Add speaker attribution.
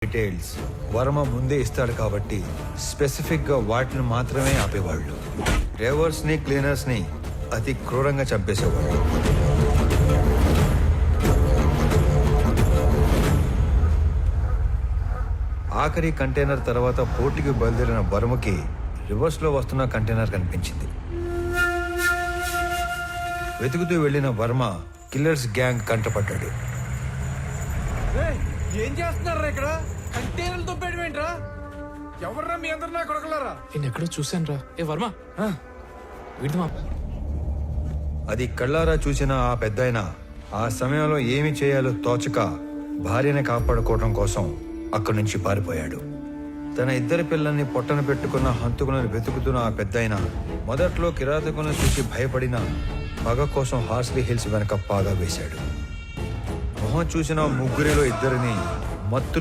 Speaker 1: Details Varma ముందే ఇస్తాడు కాబట్టి స్పెసిఫిక్ గా వాటిని మాత్రమే ఆపేవాళ్ళు. డ్రైవర్స్ ని క్లీనర్స్ ని అతి క్రూరంగా చంపేసేవాళ్ళు. ఆఖరి కంటైనర్ తర్వాత పోర్టుకి బయలుదేరిన వర్మకి రివర్స్ లో వస్తున్న కంటైనర్ కనిపించింది. వెతుకుతూ వెళ్లిన వర్మ కిల్లర్స్ గ్యాంగ్ కంటపడ్డాడు.
Speaker 2: ఏం చేస్తున్నారా ఇక్కడ? కంటైనర్లు తొప్పేయడమేంట్రా? ఎవర్రా మీ అందరు నా కొడకలారా?
Speaker 3: నేను ఎక్కడో చూశాను రా. ఏ వర్మ వీడిమా.
Speaker 1: అది కళ్ళారా చూసిన ఆ పెద్దాయన ఆ సమయంలో ఏమి చేయాలో తోచక భార్యని కాపాడుకోవడం కోసం అక్కడి నుంచి పారిపోయాడు. తన ఇద్దరి పిల్లల్ని పొట్టన పెట్టుకున్న హంతకులను వెతుకుతున్న ఆ పెద్దాయన మొదట్లో కిరాతకులను చూసి భయపడిన పగ కోసం హార్స్లీ హిల్స్ వెనక పాగా వేశాడు. మొహం చూసిన ముగ్గురిలో ఇద్దరిని మత్తులో